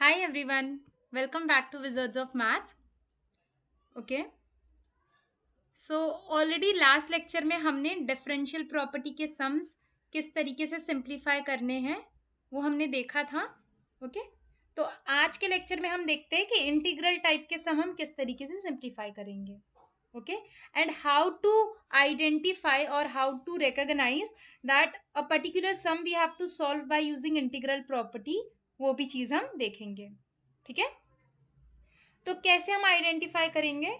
Hi everyone, welcome back to Wizards of Maths. Okay, so already last lecture में हमने differential property के sums किस तरीके से सिंप्लीफाई करने हैं वो हमने देखा था. ओके, तो आज के लेक्चर में हम देखते हैं कि इंटीग्रल टाइप के सम हम किस तरीके से सिंप्लीफाई करेंगे. Okay, and how to identify और how to recognise that a particular sum we have to solve by using integral property, वो भी चीज हम देखेंगे. ठीक है, तो कैसे हम आइडेंटिफाई करेंगे.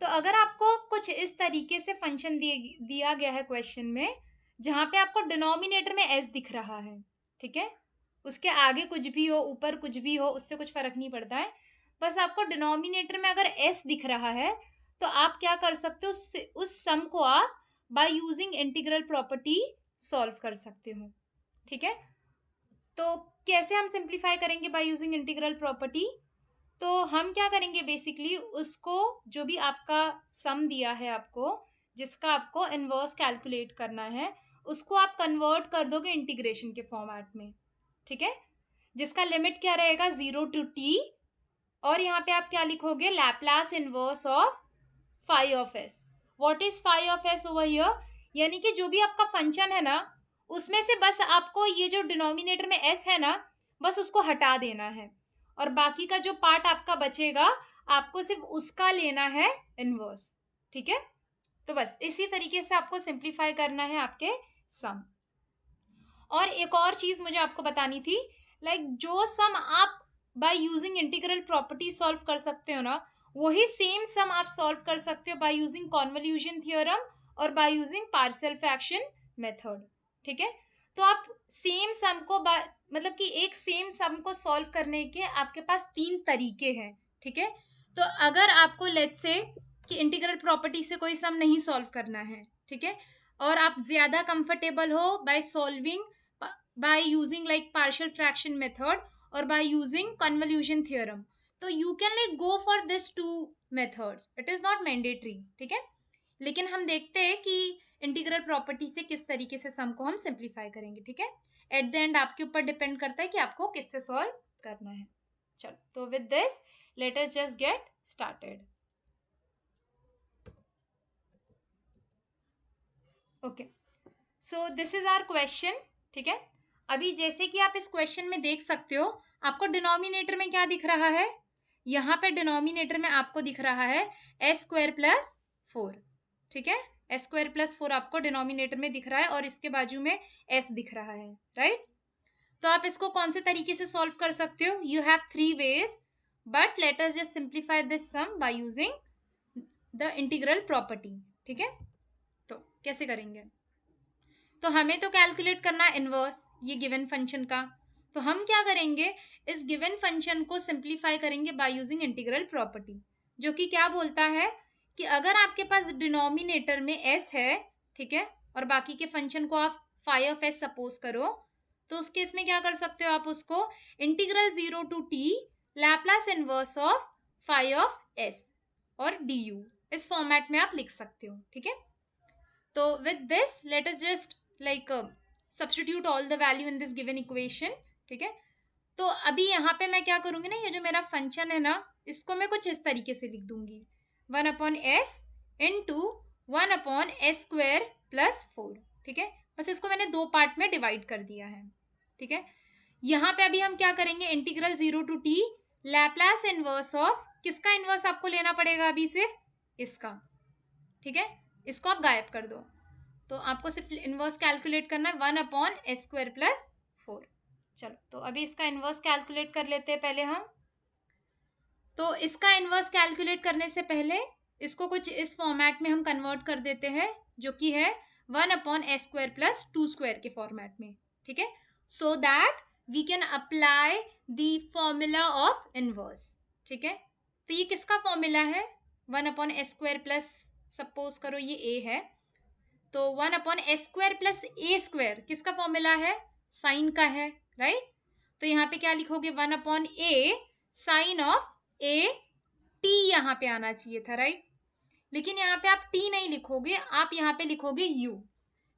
तो अगर आपको कुछ इस तरीके से फंक्शन दिया गया है क्वेश्चन में, जहां पे आपको डिनोमिनेटर में एस दिख रहा है, ठीक है, उसके आगे कुछ भी हो ऊपर कुछ भी हो उससे कुछ फर्क नहीं पड़ता है, बस आपको डिनोमिनेटर में अगर एस दिख रहा है तो आप क्या कर सकते हो, उस सम को आप bye using integral property solve कर सकते हो. ठीक है, तो कैसे हम सिंप्लीफाई करेंगे बाय यूजिंग इंटीग्रल प्रॉपर्टी. तो हम क्या करेंगे, बेसिकली उसको जो भी आपका सम दिया है आपको, जिसका आपको इनवर्स कैलकुलेट करना है, उसको आप कन्वर्ट कर दोगे इंटीग्रेशन के फॉर्मेट में. ठीक है, जिसका लिमिट क्या रहेगा, 0 to t. और यहाँ पे आप क्या लिखोगे, Laplace inverse of phi of s. What is phi of s over here, यानी कि जो भी आपका फंक्शन है ना, उसमें से बस आपको ये जो डिनोमिनेटर में एस है ना, बस उसको हटा देना है, और बाकी का जो पार्ट आपका बचेगा आपको सिर्फ उसका लेना है इनवर्स. ठीक है, तो बस इसी तरीके से आपको सिंप्लीफाई करना है आपके सम. और एक और चीज मुझे आपको बतानी थी, जो सम आप bye using integral property solve कर सकते हो ना, वही सेम सम आप सॉल्व कर सकते हो बाय यूजिंग कॉन्वोल्यूशन थ्योरम और by using partial fraction method. ठीक है, तो आप सेम सम को मतलब कि एक सेम सम को सॉल्व करने के आपके पास तीन तरीके हैं. ठीक है, तो अगर आपको लेट्स से कि इंटीग्रल प्रॉपर्टी से कोई सम नहीं सॉल्व करना है, ठीक है, और आप ज्यादा कंफर्टेबल हो by solving by using like partial fraction method or by using convolution theorem, तो you can like go for this two methods, it is not mandatory. ठीक है, लेकिन हम देखते हैं कि इंटीग्रल प्रॉपर्टी से किस तरीके से सम को हम सिंप्लीफाई करेंगे. ठीक है, एट द एंड आपके ऊपर डिपेंड करता है कि आपको किससे सॉल्व करना है. चलो, तो with this let us just get started. Okay, so this is our question. ठीक है, अभी जैसे कि आप इस क्वेश्चन में देख सकते हो, आपको डिनोमिनेटर में क्या दिख रहा है, यहाँ पे डिनोमिनेटर में आपको दिख रहा है एस स्क्वायर प्लस 4. ठीक है, एस स्क्वायर प्लस 4 आपको डिनोमिनेटर में दिख रहा है और इसके बाजू में एस दिख रहा है, राइट. तो आप इसको कौन से तरीके से सॉल्व कर सकते हो, you have 3 ways, but let us just simplify this sum by using the integral property. ठीक है, तो कैसे करेंगे, तो हमें तो कैलकुलेट करना है इनवर्स ये गिवन फंक्शन का. तो हम क्या करेंगे, इस गिवन फंक्शन को सिंप्लीफाई करेंगे बाय यूजिंग इंटीग्रल प्रॉपर्टी, जो कि क्या बोलता है कि अगर आपके पास डिनोमिनेटर में एस है, ठीक है, और बाकी के फंक्शन को आप फाई ऑफ एस सपोज करो, तो उस केस में क्या कर सकते हो, आप उसको integral 0 to t Laplace inverse of phi of s और डी यू, इस फॉर्मेट में आप लिख सकते हो. ठीक है, तो with this let us just substitute all the value in this given equation. ठीक है, तो अभी यहाँ पे मैं क्या करूंगी ना, ये जो मेरा फंक्शन है ना, इसको मैं कुछ इस तरीके से लिख दूंगी, 1/s into 1/s square plus 4. ठीक है, बस इसको मैंने दो पार्ट में डिवाइड कर दिया है. ठीक है, यहाँ पे अभी हम क्या करेंगे, integral 0 to t Laplace inverse of, किसका इनवर्स आपको लेना पड़ेगा अभी, सिर्फ इसका. ठीक है, इसको आप गायब कर दो, तो आपको सिर्फ इनवर्स कैलकुलेट करना है 1/s स्क्वायर प्लस 4. चलो, तो अभी इसका इनवर्स कैलकुलेट कर लेते हैं पहले हम. तो इसका इनवर्स कैलकुलेट करने से पहले इसको कुछ इस फॉर्मेट में हम कन्वर्ट कर देते हैं, जो कि है 1/s स्क्वायर प्लस 2 स्क्वायर के फॉर्मेट में. ठीक है, so that we can apply the formula of inverse. ठीक है, तो ये किसका फॉर्मूला है, 1/s स्क्वायर प्लस, सपोज करो ये a है, तो 1/s स्क्वायर प्लस ए स्क्वायर किसका फॉर्मूला है, साइन का है, राइट. तो यहाँ पे क्या लिखोगे, 1/a sign of A T, यहाँ पे आना चाहिए था, राइट. लेकिन यहाँ पे आप टी नहीं लिखोगे, आप यहाँ पे लिखोगे u.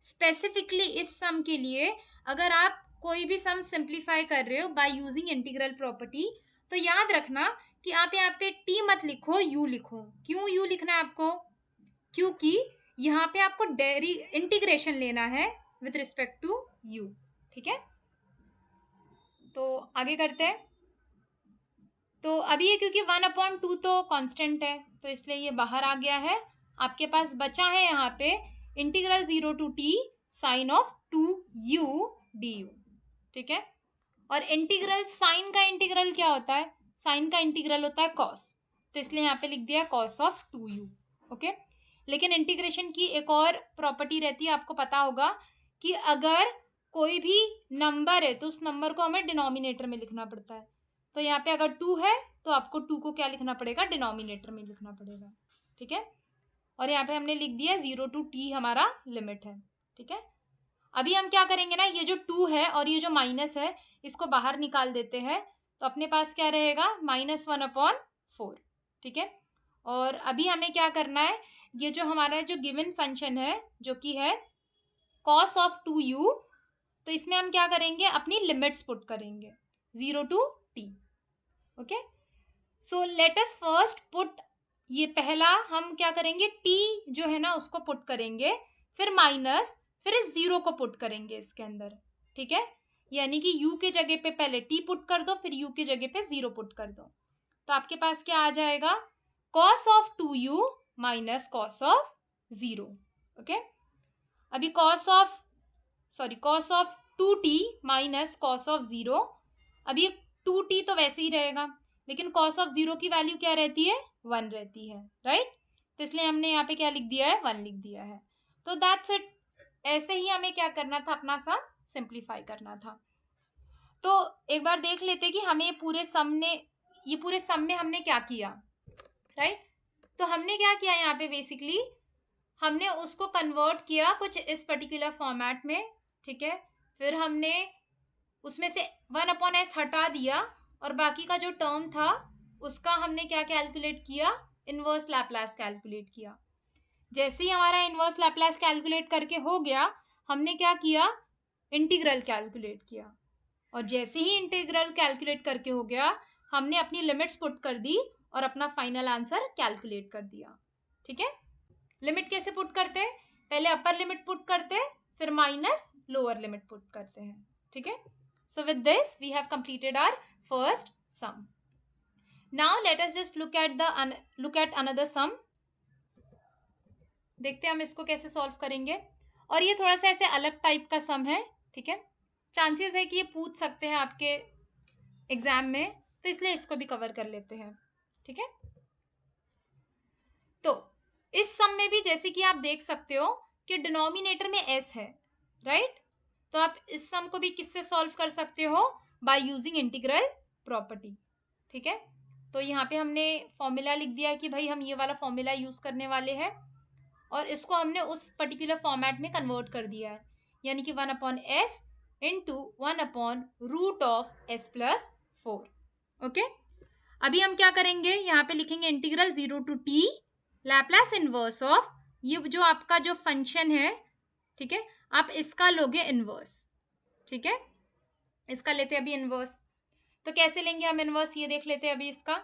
स्पेसिफिकली इस सम के लिए अगर आप कोई भी सम सिंप्लीफाई कर रहे हो बाय यूजिंग इंटीग्रल प्रॉपर्टी, तो याद रखना कि आप यहाँ पे टी मत लिखो, यू लिखो। क्यों यू लिखना है आपको? क्योंकि यहाँ पे आपको इंटीग्रेशन लेना है विथ रिस्पेक्ट टू यू। ठीक है, तो आगे करते हैं। तो अभी ये क्योंकि 1/2 तो कांस्टेंट है तो इसलिए ये बाहर आ गया है। आपके पास बचा है यहाँ पे integral 0 to t sine of 2u du। ठीक है, और इंटीग्रल साइन का इंटीग्रल क्या होता है? साइन का इंटीग्रल होता है कॉस, तो इसलिए यहाँ पे लिख दिया कॉस ऑफ 2u। ओके, लेकिन इंटीग्रेशन की एक और प्रॉपर्टी रहती है, आपको पता होगा कि अगर कोई भी नंबर है तो उस नंबर को हमें डिनोमिनेटर में लिखना पड़ता है। तो यहाँ पे अगर 2 है तो आपको 2 को क्या लिखना पड़ेगा? डिनोमिनेटर में लिखना पड़ेगा। ठीक है, और यहाँ पे हमने लिख दिया 0 to t हमारा लिमिट है। ठीक है, अभी हम क्या करेंगे ना, ये जो 2 है और ये जो माइनस है इसको बाहर निकाल देते हैं, तो अपने पास क्या रहेगा? -1/4। ठीक है, और अभी हमें क्या करना है, ये जो हमारा जो गिवन फंक्शन है जो कि है cos ऑफ 2u, तो इसमें हम क्या करेंगे? अपनी लिमिट्स पुट करेंगे 0 to t। Okay, so let us first put, ये पहला हम क्या करेंगे, t जो है ना उसको पुट करेंगे, फिर माइनस, फिर इस 0 को पुट करेंगे इसके अंदर। ठीक है, यानी कि u के जगह पे पहले t पुट कर दो, फिर u के जगह पे 0 पुट कर दो, तो आपके पास क्या आ जाएगा? cos of 2u minus cos of 0। Okay, अभी cos of 2t minus cos of 0। अभी 2t तो वैसे ही रहेगा, लेकिन cos ऑफ 0 की वैल्यू क्या रहती है? 1 रहती है, राइट? तो इसलिए हमने यहाँ पे क्या लिख दिया है? 1 लिख दिया है। तो दैट्स इट, ऐसे ही हमें क्या करना था? अपना सम सिंप्लीफाई करना था। तो एक बार देख लेते कि हमें ये पूरे सम में हमने क्या किया, राइट? तो हमने क्या किया यहाँ पे, बेसिकली हमने उसको कन्वर्ट किया कुछ इस पर्टिकुलर फॉर्मेट में। ठीक है, फिर हमने उसमें से 1/s हटा दिया और बाकी का जो टर्म था उसका हमने क्या कैलकुलेट किया? इनवर्स लैप्लास कैलकुलेट किया। जैसे ही हमारा इनवर्स लैप्लास कैलकुलेट करके हो गया, हमने क्या किया? इंटीग्रल कैलकुलेट किया, और जैसे ही इंटीग्रल कैलकुलेट करके हो गया, हमने अपनी लिमिट्स पुट कर दी और अपना फाइनल आंसर कैलकुलेट कर दिया। ठीक है, लिमिट कैसे पुट करते हैं? पहले अपर लिमिट पुट करते हैं, फिर माइनस लोअर लिमिट पुट करते हैं। ठीक है, so with this we have completed our first sum. Now let us just look at another sum. देखते हैं हम इसको कैसे सॉल्व करेंगे, और ये थोड़ा सा ऐसे अलग टाइप का सम है। ठीक है, चांसेस है कि ये पूछ सकते हैं आपके एग्जाम में, तो इसलिए इसको भी कवर कर लेते हैं। ठीक है, तो इस सम में भी जैसे कि आप देख सकते हो कि डिनोमिनेटर में s है, राइट? तो आप इस सम को भी किससे सॉल्व कर सकते हो? Bye using integral property. ठीक है, तो यहाँ पे हमने फॉर्मूला लिख दिया कि भाई हम ये वाला फॉर्मूला यूज करने वाले हैं, और इसको हमने उस पर्टिकुलर फॉर्मेट में कन्वर्ट कर दिया है, यानी कि 1/s इंटू 1/√(s+4). ओके, अभी हम क्या करेंगे? यहाँ पे लिखेंगे integral 0 to t Laplace inverse of, ये जो आपका जो फंक्शन है, ठीक है, आप इसका लोगे इनवर्स। ठीक है, इसका लेते हैं अभी इनवर्स। तो कैसे लेंगे हम इनवर्स, ये देख लेते हैं अभी इसका।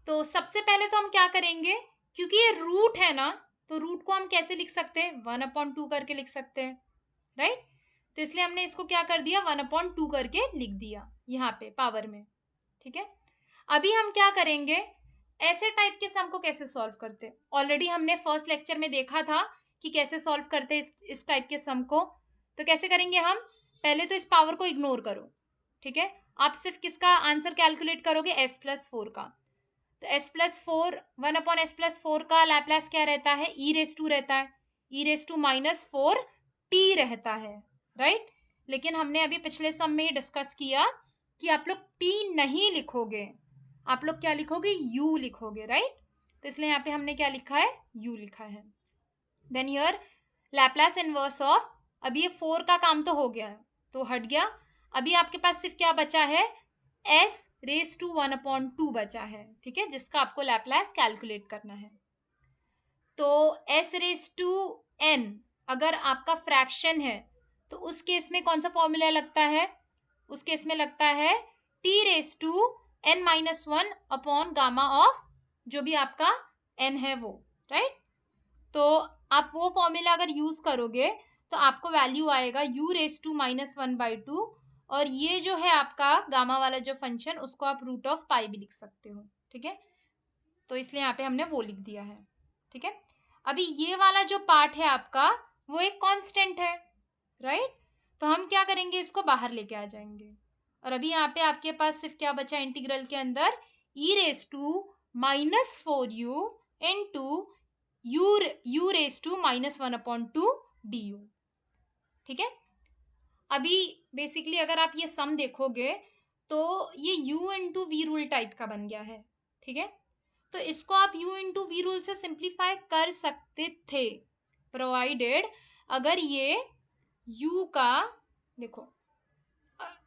तो सबसे पहले तो हम क्या करेंगे, क्योंकि ये रूट है ना, तो रूट को हम कैसे लिख सकते हैं? 1/2 करके लिख सकते हैं, राइट? तो इसलिए हमने इसको क्या कर दिया? 1/2 करके लिख दिया यहाँ पे पावर में। ठीक है, अभी हम क्या करेंगे, ऐसे टाइप के सम को कैसे सॉल्व करते हैं? ऑलरेडी हमने फर्स्ट लेक्चर में देखा था कि कैसे सॉल्व करते हैं इस टाइप के सम को। तो कैसे करेंगे हम? पहले तो इस पावर को इग्नोर करो। ठीक है, आप सिर्फ किसका आंसर कैलकुलेट करोगे? s+4 का। तो s+4 1/s+4 का लैप्लास क्या रहता है? e⁻² रहता है, e⁻⁻4t रहता है, राइट? लेकिन हमने अभी पिछले सम में डिस्कस किया कि आप लोग t नहीं लिखोगे, आप लोग क्या लिखोगे? u लिखोगे, राइट? तो इसलिए यहाँ पे हमने क्या लिखा है? u लिखा है। Then here Laplace inverse of, अब ये 4 का काम तो हो गया है, तो हट गया। अभी आपके पास सिर्फ क्या बचा है? s⁻² बचा है, ठीक है, जिसका आपको लैप्लास कैलकुलेट करना है। तो s⁻n अगर आपका फ्रैक्शन है तो उस केस में कौन सा फॉर्मूला लगता है? उस केस में लगता है t⁻n-1 अपॉन गामा ऑफ जो भी आपका n है वो, राइट। तो आप वो फॉर्मूला अगर यूज करोगे तो आपको वैल्यू आएगा u⁻⁻1/2, और ये जो है आपका गामा वाला जो फंक्शन उसको आप √π भी लिख सकते हो, ठीक है। तो इसलिए यहाँ पे हमने वो लिख दिया है, ठीक है। अभी ये वाला जो पार्ट है आपका वो एक कांस्टेंट है, राइट। तो हम क्या करेंगे, इसको बाहर लेके आ जाएंगे, और अभी यहाँ पे आपके पास सिर्फ क्या बचा इंटीग्रल के अंदर, e⁻⁻4u इंटू u⁻⁻1/2 du, ठीक है। अभी बेसिकली अगर आप ये सम देखोगे तो ये u into v rule type का बन गया है, ठीक है। तो इसको आप u इंटू वी रूल से सिंप्लीफाई कर सकते थे, प्रोवाइडेड अगर ये u का, देखो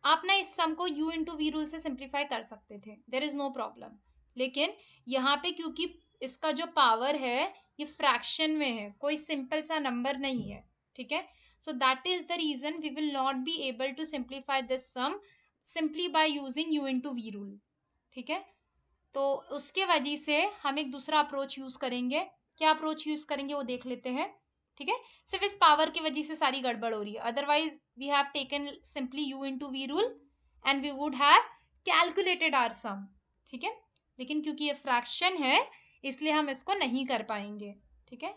आप ना इस सम को u इंटू वी रूल से सिंप्लीफाई कर सकते थे, देयर इज नो प्रॉब्लम। लेकिन यहाँ पे क्योंकि इसका जो पावर है ये फ्रैक्शन में है, कोई सिंपल सा नंबर नहीं है, ठीक है। So that is the reason we will not be able to simplify this sum simply by using u into v rule, ठीक है। तो उसके वजह से हम एक दूसरा अप्रोच यूज करेंगे। क्या अप्रोच यूज करेंगे वो देख लेते हैं, ठीक है। सिर्फ इस पावर की वजह से सारी गड़बड़ हो रही है, otherwise we have taken simply u into v rule and we would have calculated our sum, ठीक है। लेकिन क्योंकि ये फ्रैक्शन है इसलिए हम इसको नहीं कर पाएंगे, ठीक है।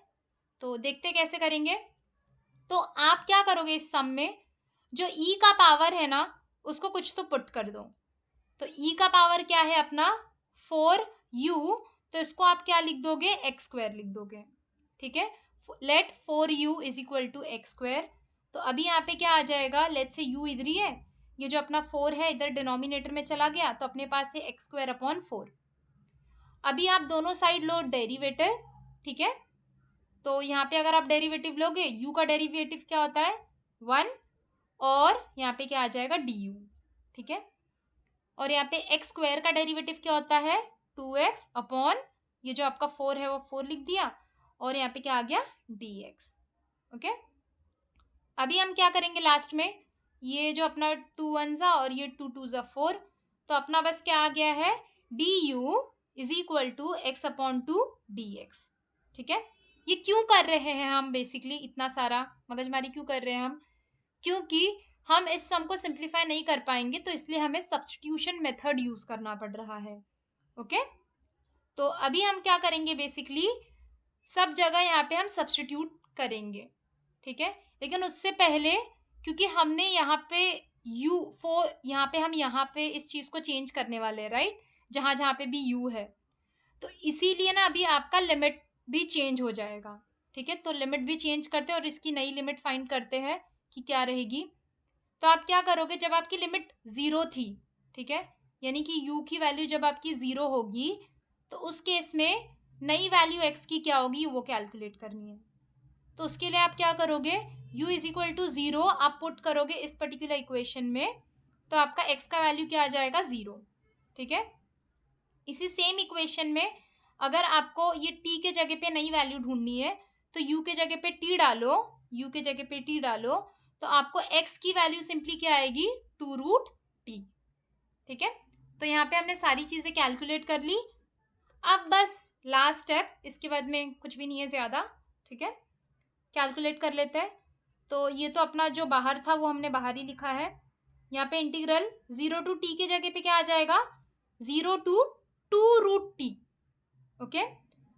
तो देखते कैसे करेंगे। तो आप क्या करोगे, इस सम में जो e का पावर है ना उसको कुछ तो पुट कर दो। तो e का पावर क्या है अपना 4u, तो इसको आप क्या लिख दोगे, x² लिख दोगे, ठीक है। Let 4u is equal to x²। तो अभी यहाँ पे क्या आ जाएगा, लेट से u इधर ही है, ये जो अपना 4 है इधर डिनोमिनेटर में चला गया, तो अपने पास है x²/4। अभी आप दोनों साइड लो डेरिवेटिव, ठीक है। तो यहाँ पे अगर आप डेरिवेटिव लोगे, u का डेरिवेटिव क्या होता है 1, और यहाँ पे क्या आ जाएगा du, ठीक है। और यहाँ पे x² का डेरिवेटिव क्या होता है 2x अपॉन ये जो आपका 4 है वो 4 लिख दिया, और यहाँ पे क्या आ गया dx, ओके। अभी हम क्या करेंगे लास्ट में, ये जो अपना 2 1 और ये 2 2 4, तो अपना बस क्या आ गया है du is equal to x/2 dx, ठीक है। ये क्यों कर रहे हैं हम, बेसिकली इतना सारा मगजमारी क्यों कर रहे हैं हम, क्योंकि हम इस सम को सिंप्लीफाई नहीं कर पाएंगे, तो इसलिए हमें सब्स्टिट्यूशन मेथड यूज करना पड़ रहा है, ओके। तो अभी हम क्या करेंगे, बेसिकली सब जगह यहाँ पे हम सब्स्टिट्यूट करेंगे, ठीक है। लेकिन उससे पहले क्योंकि हमने यहाँ पे यहाँ पे हम यहाँ पे इस चीज को चेंज करने वाले हैं, राइट, जहाँ जहाँ पे भी u है, तो इसीलिए ना अभी आपका लिमिट भी चेंज हो जाएगा, ठीक है। तो लिमिट भी चेंज करते हैं और इसकी नई लिमिट फाइंड करते हैं कि क्या रहेगी। तो आप क्या करोगे, जब आपकी लिमिट 0 थी, ठीक है, यानी कि u की वैल्यू जब आपकी 0 होगी, तो उस केस में नई वैल्यू x की क्या होगी वो कैलकुलेट करनी है। तो उसके लिए आप क्या करोगे, u इज इक्वल टू 0 आप पुट करोगे इस पर्टिकुलर इक्वेशन में, तो आपका x का वैल्यू क्या आ जाएगा 0, ठीक है। इसी सेम इक्वेशन में अगर आपको ये t के जगह पे नई वैल्यू ढूंढनी है, तो u के जगह पे t डालो, u के जगह पे t डालो, तो आपको x की वैल्यू सिंपली क्या आएगी 2√t, ठीक है। तो यहाँ पे हमने सारी चीजें कैलकुलेट कर ली। अब बस लास्ट स्टेप, इसके बाद में कुछ भी नहीं है ज्यादा, ठीक है। कैलकुलेट कर लेते हैं। तो ये तो अपना जो बाहर था वो हमने बाहर ही लिखा है। यहाँ पे इंटीग्रल 0 टू t के जगह पे क्या आ जाएगा 0 टू 2√t, ओके।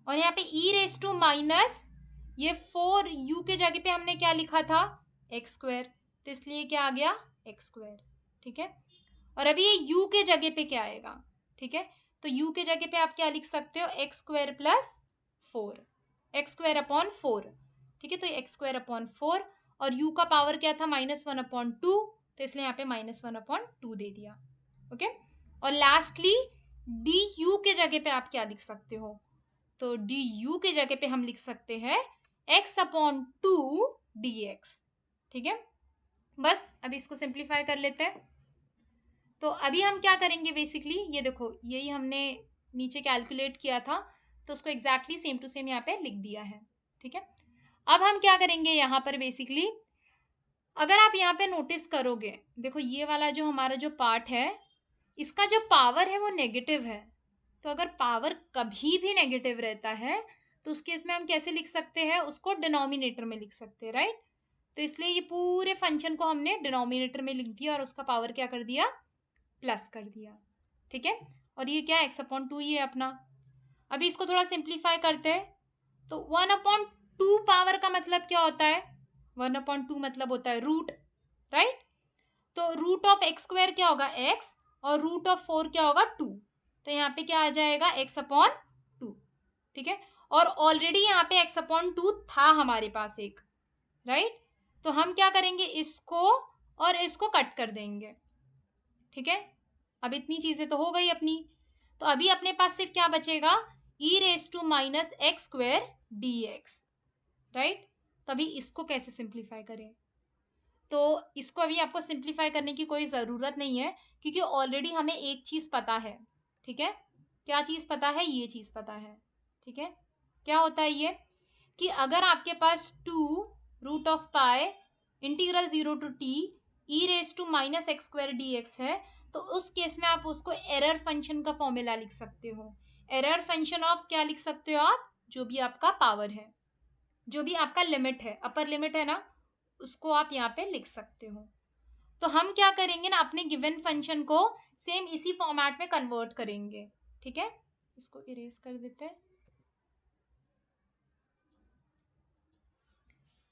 और यहाँ पे e⁻ ये 4u के जगह पे हमने क्या लिखा था x², तो इसलिए क्या आ गया x², ठीक है। और अभी ये u के जगह पे क्या आएगा, ठीक है। तो u के जगह पे आप क्या लिख सकते हो x² + 4, x²/4, ठीक है। तो x²/4 और u का पावर क्या था -1/2, तो इसलिए यहाँ पे -1/2 दे दिया, ओके। और लास्टली du के जगह पे आप क्या लिख सकते हो, तो du के जगह पे हम लिख सकते हैं x/2 dx, ठीक है। बस अभी इसको सिंप्लीफाई कर लेते हैं। तो अभी हम क्या करेंगे, बेसिकली ये देखो यही हमने नीचे कैलकुलेट किया था, तो उसको एग्जैक्टली सेम टू सेम यहाँ पे लिख दिया है, ठीक है। अब हम क्या करेंगे यहाँ पर, बेसिकली अगर आप यहाँ पे नोटिस करोगे, देखो ये वाला जो हमारा जो पार्ट है इसका जो पावर है वो नेगेटिव है, तो अगर पावर कभी भी नेगेटिव रहता है तो उस केस में हम कैसे लिख सकते हैं, उसको डिनोमिनेटर में लिख सकते हैं, राइट। तो इसलिए ये पूरे फंक्शन को हमने डिनोमिनेटर में लिख दिया और उसका पावर क्या कर दिया, प्लस कर दिया, ठीक है। और ये क्या है, x/2 ही है अपना। अभी इसको थोड़ा सिंप्लीफाई करते हैं, तो 1/2 पावर का मतलब क्या होता है, 1/2 मतलब होता है रूट, राइट। तो रूट ऑफ x² क्या होगा, x, और रूट ऑफ 4 क्या होगा, 2। तो यहाँ पे क्या आ जाएगा, x/2, ठीक है। और ऑलरेडी यहाँ पे x/2 था हमारे पास एक, राइट। तो हम क्या करेंगे, इसको और इसको कट कर देंगे, ठीक है। अब इतनी चीजें तो हो गई अपनी। तो अभी अपने पास सिर्फ क्या बचेगा, e⁻x², dx, राइट। तो अभी इसको कैसे सिंप्लीफाई करें, तो इसको अभी आपको सिंप्लीफाई करने की कोई ज़रूरत नहीं है, क्योंकि ऑलरेडी हमें एक चीज़ पता है, ठीक है। क्या चीज़ पता है, ये चीज़ पता है, ठीक है। क्या होता है ये, कि अगर आपके पास 2√π integral 0 to t e⁻x² dx है, तो उस केस में आप उसको एरर फंक्शन का फॉर्मूला लिख सकते हो। एरर फंक्शन ऑफ क्या लिख सकते हो आप, जो भी आपका पावर है, जो भी आपका लिमिट है, अपर लिमिट है ना, उसको आप यहाँ पे लिख सकते हो। तो हम क्या करेंगे ना, अपने गिवन फंक्शन को सेम इसी फॉर्मेट में कन्वर्ट करेंगे, ठीक है। इसको इरेज कर देते हैं,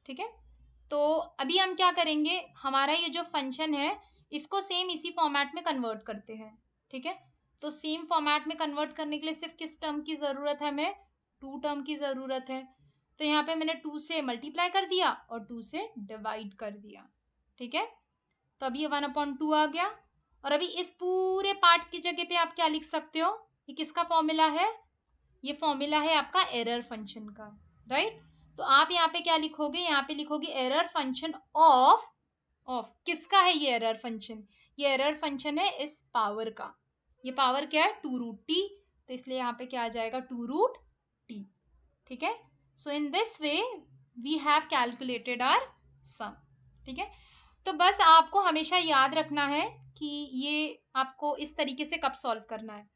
ठीक है। तो अभी हम क्या करेंगे, हमारा ये जो फंक्शन है इसको सेम इसी फॉर्मेट में कन्वर्ट करते हैं, ठीक है। तो सेम फॉर्मेट में कन्वर्ट करने के लिए सिर्फ किस टर्म की ज़रूरत है, हमें 2 टर्म की ज़रूरत है। तो यहाँ पे मैंने 2 से मल्टीप्लाई कर दिया और 2 से डिवाइड कर दिया, ठीक है। तो अभी ये 1/2 आ गया। और अभी इस पूरे पार्ट की जगह पे आप क्या लिख सकते हो, ये किसका फॉर्मूला है, ये फॉर्मूला है आपका एरर फंक्शन का, राइट। तो आप यहाँ पे क्या लिखोगे, यहाँ पे लिखोगे एरर फंक्शन ऑफ किसका है, ये एरर फंक्शन, ये एरर फंक्शन है इस पावर का। ये पावर क्या है, 2√t, तो इसलिए यहाँ पे क्या आ जाएगा, 2√t, ठीक है। So in this way we have calculated our sum, ठीक है। तो बस आपको हमेशा याद रखना है कि ये आपको इस तरीके से कब सॉल्व करना है।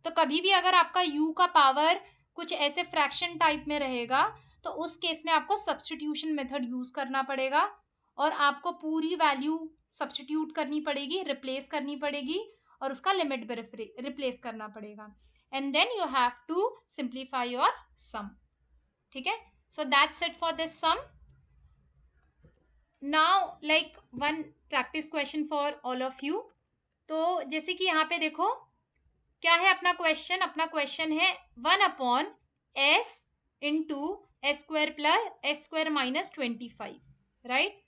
तो कभी भी अगर आपका u का पावर कुछ ऐसे फ्रैक्शन टाइप में रहेगा, तो उस केस में आपको सब्स्टिट्यूशन मेथड यूज करना पड़ेगा और आपको पूरी वैल्यू सब्स्टिट्यूट करनी पड़ेगी, रिप्लेस करनी पड़ेगी और उसका लिमिट भी रिप्लेस करना पड़ेगा, and then you have to simplify your sum, ठीक है। So that's it for this sum. Now like one practice question for all of you. तो जैसे कि यहाँ पे देखो क्या है अपना क्वेश्चन, अपना क्वेश्चन है 1/s इंटू s² राइट।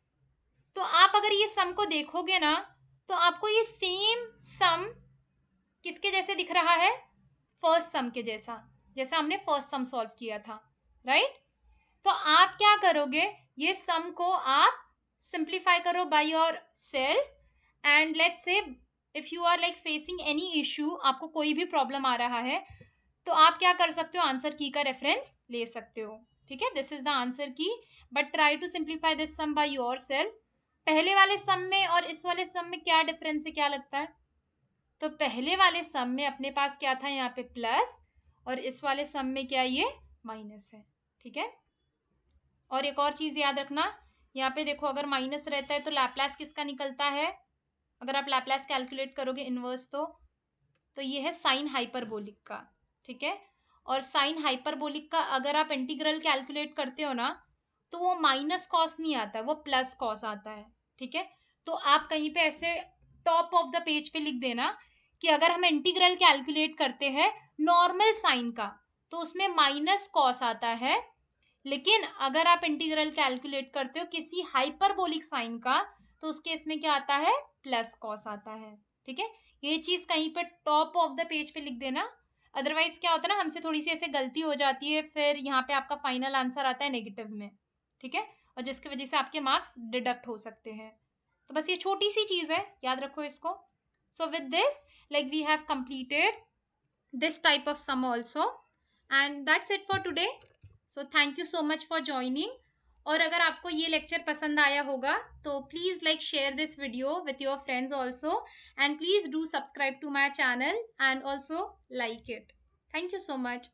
तो आप अगर ये सम को देखोगे ना, तो आपको ये सेम सम किसके जैसे दिख रहा है, फर्स्ट सम के जैसा, जैसा हमने फर्स्ट सम सॉल्व किया था, राइट। तो आप क्या करोगे, ये सम को आप सिंप्लीफाई करो by yourself, and let's see if you are like facing any issue, आपको कोई भी प्रॉब्लम आ रहा है, तो आप क्या कर सकते हो, आंसर की का रेफरेंस ले सकते हो, ठीक है। This is the answer key, but try to simplify this sum by yourself. पहले वाले सम में और इस वाले सम में क्या डिफरेंस है, क्या लगता है, तो पहले वाले सम में अपने पास क्या था, यहाँ पे प्लस, और इस वाले सम में क्या, ये माइनस है, ठीक है। और एक और चीज याद रखना, यहाँ पे देखो अगर माइनस रहता है तो लैप्लास किसका निकलता है, अगर आप लैप्लास कैलकुलेट करोगे इनवर्स, तो ये है साइन हाइपरबोलिक का, ठीक है। और साइन हाइपरबोलिक का अगर आप इंटीग्रल कैलकुलेट करते हो ना, तो वो माइनस कॉस नहीं आता है, वो प्लस कॉस आता है, ठीक है। तो आप कहीं पे ऐसे टॉप ऑफ द पेज पे लिख देना कि अगर हम इंटीग्रल कैलकुलेट करते हैं नॉर्मल साइन का, तो उसमें माइनस कॉस आता है, लेकिन अगर आप इंटीग्रल कैलकुलेट करते हो किसी हाइपरबोलिक साइन का, तो उस केस में क्या आता है, प्लस कॉस आता है, ठीक है। ये चीज कहीं पर टॉप ऑफ द पेज पे लिख देना, अदरवाइज क्या होता है ना, हमसे थोड़ी सी ऐसे गलती हो जाती है, फिर यहाँ पे आपका फाइनल आंसर आता है नेगेटिव में, ठीक है, और जिसकी वजह से आपके मार्क्स डिडक्ट हो सकते हैं। तो बस ये छोटी सी चीज है, याद रखो इसको। So with this like we have completed this type of sum also, and that's it for today. So thank you so much for joining. और अगर आपको ये लेक्चर पसंद आया होगा तो please like share this video with your friends also, and please do subscribe to my channel and also like it. Thank you so much.